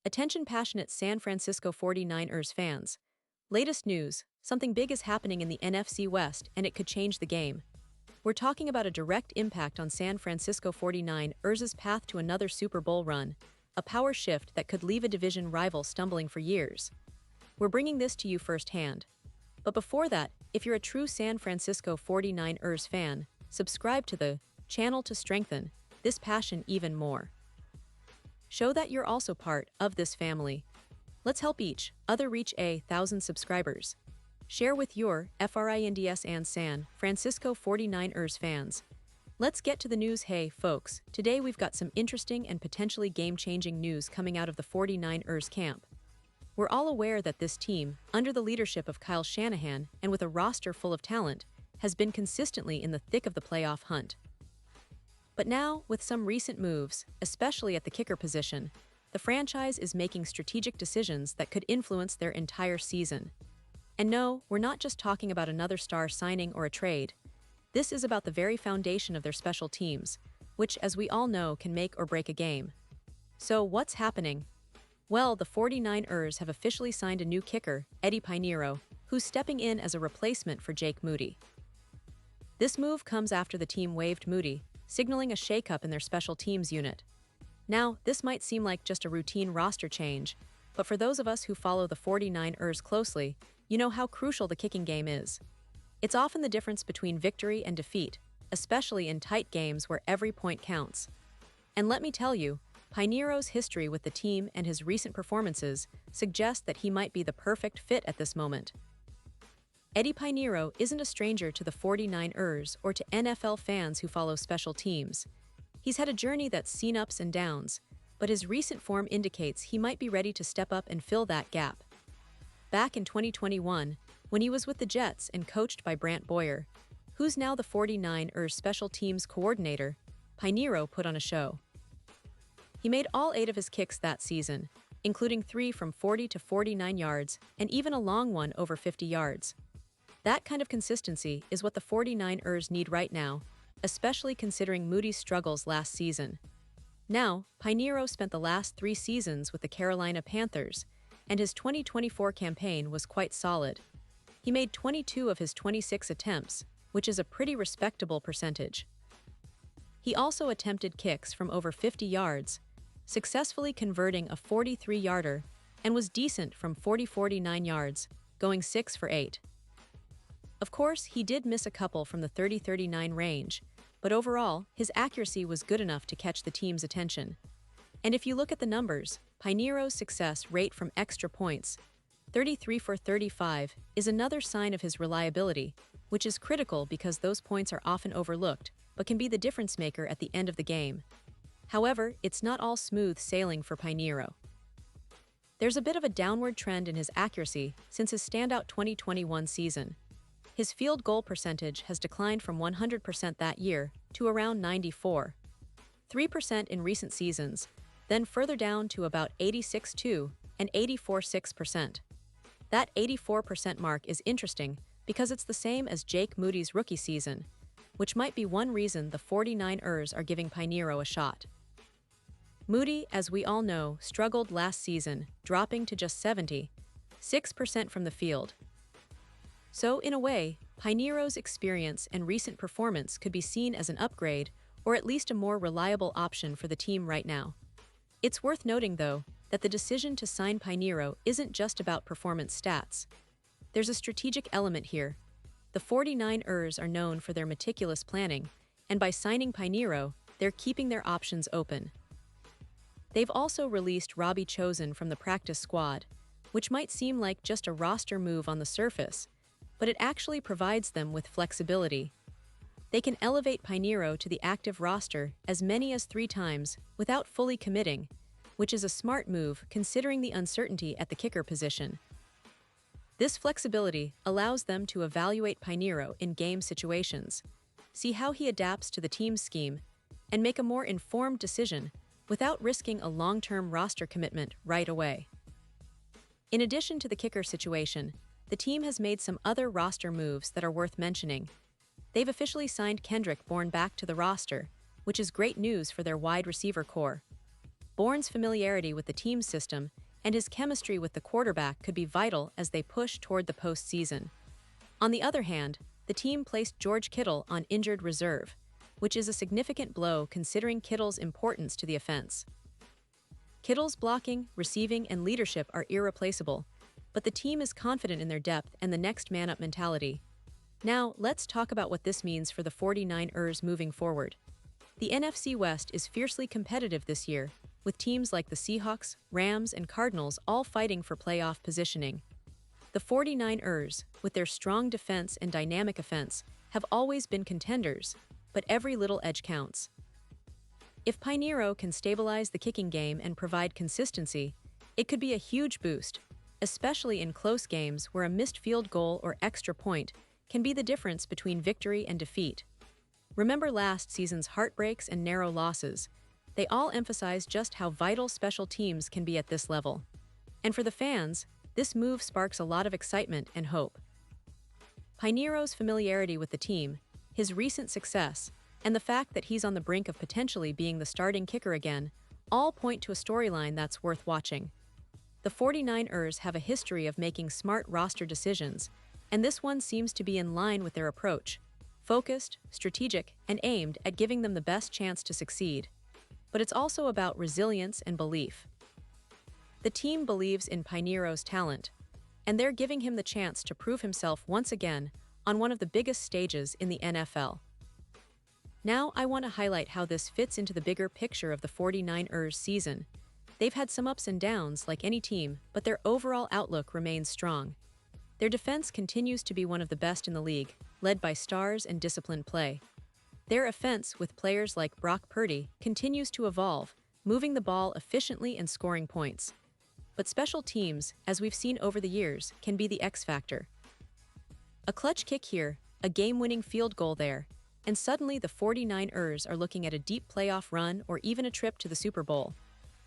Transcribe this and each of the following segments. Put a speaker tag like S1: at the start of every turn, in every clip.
S1: Attention passionate San Francisco 49ers fans. Latest news, something big is happening in the NFC West and it could change the game. We're talking about a direct impact on San Francisco 49ers' path to another Super Bowl run, a power shift that could leave a division rival stumbling for years. We're bringing this to you firsthand. But before that, if you're a true San Francisco 49ers fan, subscribe to the channel to strengthen this passion even more. Show that you're also part of this family. Let's help each other reach 1,000 subscribers. Share with your FRINDS and San Francisco 49ers fans. Let's get to the news. Hey folks, today we've got some interesting and potentially game-changing news coming out of the 49ers camp. We're all aware that this team, under the leadership of Kyle Shanahan and with a roster full of talent, has been consistently in the thick of the playoff hunt. But now, with some recent moves, especially at the kicker position, the franchise is making strategic decisions that could influence their entire season. And no, we're not just talking about another star signing or a trade. This is about the very foundation of their special teams, which, as we all know, can make or break a game. So, what's happening? Well, the 49ers have officially signed a new kicker, Eddie Pinero, who's stepping in as a replacement for Jake Moody. This move comes after the team waived Moody, signaling a shakeup in their special teams unit. Now, this might seem like just a routine roster change, but for those of us who follow the 49ers closely, you know how crucial the kicking game is. It's often the difference between victory and defeat, especially in tight games where every point counts. And let me tell you, Pinero's history with the team and his recent performances suggest that he might be the perfect fit at this moment. Eddie Pinero isn't a stranger to the 49ers or to NFL fans who follow special teams. He's had a journey that's seen ups and downs, but his recent form indicates he might be ready to step up and fill that gap. Back in 2021, when he was with the Jets and coached by Brant Boyer, who's now the 49ers special teams coordinator, Pinero put on a show. He made all 8 of his kicks that season, including 3 from 40 to 49 yards and even a long one over 50 yards. That kind of consistency is what the 49ers need right now, especially considering Moody's struggles last season. Now, Pinero spent the last 3 seasons with the Carolina Panthers, and his 2024 campaign was quite solid. He made 22 of his 26 attempts, which is a pretty respectable percentage. He also attempted kicks from over 50 yards, successfully converting a 43-yarder, and was decent from 49 yards, going 6 for 8. Of course, he did miss a couple from the 30-39 range, but overall, his accuracy was good enough to catch the team's attention. And if you look at the numbers, Pinero's success rate from extra points, 33 for 35, is another sign of his reliability, which is critical because those points are often overlooked, but can be the difference maker at the end of the game. However, it's not all smooth sailing for Pinero. There's a bit of a downward trend in his accuracy since his standout 2021 season. His field goal percentage has declined from 100% that year to around 94.3% in recent seasons, then further down to about 86.2% and 84.6%. That 84% mark is interesting because it's the same as Jake Moody's rookie season, which might be one reason the 49ers are giving Pinero a shot. Moody, as we all know, struggled last season, dropping to just 76% from the field. So, in a way, Pinero's experience and recent performance could be seen as an upgrade or at least a more reliable option for the team right now. It's worth noting, though, that the decision to sign Pinero isn't just about performance stats. There's a strategic element here. The 49ers are known for their meticulous planning, and by signing Pinero, they're keeping their options open. They've also released Robbie Chosen from the practice squad, which might seem like just a roster move on the surface, but it actually provides them with flexibility. They can elevate Pinero to the active roster as many as 3 times without fully committing, which is a smart move considering the uncertainty at the kicker position. This flexibility allows them to evaluate Pinero in game situations, see how he adapts to the team's scheme, and make a more informed decision without risking a long-term roster commitment right away. In addition to the kicker situation, the team has made some other roster moves that are worth mentioning. They've officially signed Kendrick Bourne back to the roster, which is great news for their wide receiver core. Bourne's familiarity with the team's system and his chemistry with the quarterback could be vital as they push toward the postseason. On the other hand, the team placed George Kittle on injured reserve, which is a significant blow considering Kittle's importance to the offense. Kittle's blocking, receiving, and leadership are irreplaceable, but the team is confident in their depth and the next man-up mentality. Now, let's talk about what this means for the 49ers moving forward. The NFC West is fiercely competitive this year, with teams like the Seahawks, Rams, and Cardinals all fighting for playoff positioning. The 49ers, with their strong defense and dynamic offense, have always been contenders, but every little edge counts. If Pinero can stabilize the kicking game and provide consistency, it could be a huge boost, especially in close games where a missed field goal or extra point can be the difference between victory and defeat. Remember last season's heartbreaks and narrow losses. They all emphasize just how vital special teams can be at this level. And for the fans, this move sparks a lot of excitement and hope. Pinero's familiarity with the team, his recent success, and the fact that he's on the brink of potentially being the starting kicker again, all point to a storyline that's worth watching. The 49ers have a history of making smart roster decisions, and this one seems to be in line with their approach: focused, strategic, and aimed at giving them the best chance to succeed. But it's also about resilience and belief. The team believes in Pinero's talent, and they're giving him the chance to prove himself once again on one of the biggest stages in the NFL. Now I want to highlight how this fits into the bigger picture of the 49ers season. They've had some ups and downs like any team, but their overall outlook remains strong. Their defense continues to be one of the best in the league, led by stars and disciplined play. Their offense, with players like Brock Purdy, continues to evolve, moving the ball efficiently and scoring points. But special teams, as we've seen over the years, can be the X factor. A clutch kick here, a game-winning field goal there, and suddenly the 49ers are looking at a deep playoff run or even a trip to the Super Bowl.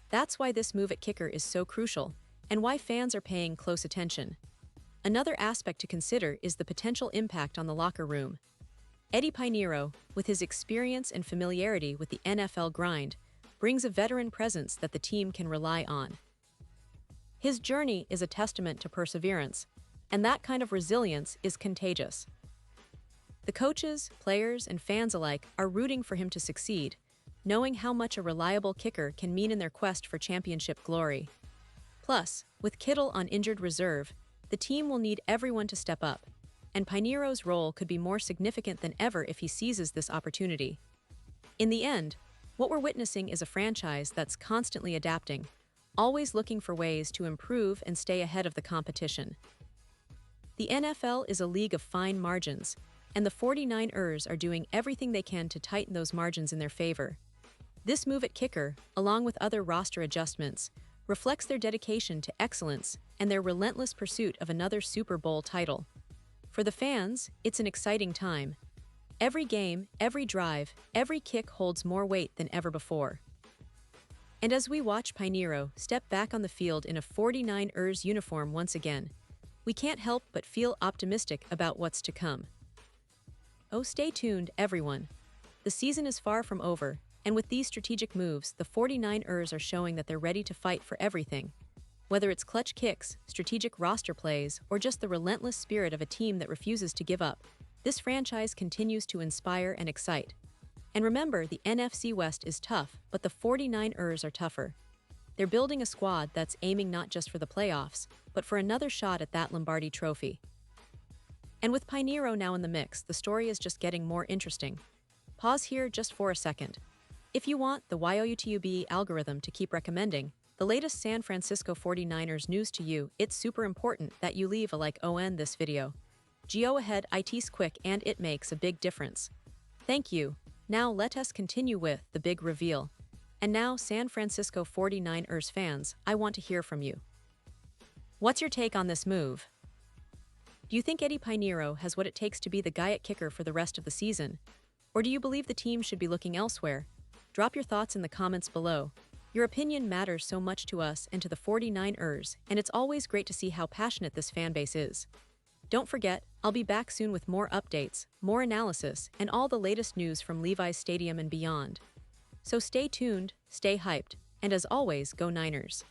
S1: That's why this move at kicker is so crucial, and why fans are paying close attention. Another aspect to consider is the potential impact on the locker room. Eddie Pinero, with his experience and familiarity with the NFL grind, brings a veteran presence that the team can rely on. His journey is a testament to perseverance, and that kind of resilience is contagious. The coaches, players, and fans alike are rooting for him to succeed, knowing how much a reliable kicker can mean in their quest for championship glory. Plus, with Kittle on injured reserve, the team will need everyone to step up, and Pinero's role could be more significant than ever if he seizes this opportunity. In the end, what we're witnessing is a franchise that's constantly adapting, always looking for ways to improve and stay ahead of the competition. The NFL is a league of fine margins, and the 49ers are doing everything they can to tighten those margins in their favor. This move at kicker, along with other roster adjustments, reflects their dedication to excellence and their relentless pursuit of another Super Bowl title. For the fans, it's an exciting time. Every game, every drive, every kick holds more weight than ever before. And as we watch Pinero step back on the field in a 49ers uniform once again, we can't help but feel optimistic about what's to come. Oh, stay tuned, everyone. The season is far from over, and with these strategic moves, the 49ers are showing that they're ready to fight for everything. Whether it's clutch kicks, strategic roster plays, or just the relentless spirit of a team that refuses to give up, this franchise continues to inspire and excite. And remember, the NFC West is tough, but the 49ers are tougher. They're building a squad that's aiming not just for the playoffs, but for another shot at that Lombardi trophy. And with Pinero now in the mix, the story is just getting more interesting. Pause here just for a second. If you want the YOUTUB algorithm to keep recommending the latest San Francisco 49ers news to you, it's super important that you leave a like on this video. Go ahead, it's quick and it makes a big difference. Thank you. Now let us continue with the big reveal. And now, San Francisco 49ers fans, I want to hear from you. What's your take on this move? Do you think Eddie Pinero has what it takes to be the guy at kicker for the rest of the season? Or do you believe the team should be looking elsewhere? Drop your thoughts in the comments below. Your opinion matters so much to us and to the 49ers, and it's always great to see how passionate this fan base is. Don't forget, I'll be back soon with more updates, more analysis, and all the latest news from Levi's Stadium and beyond. So stay tuned, stay hyped, And as always, go Niners.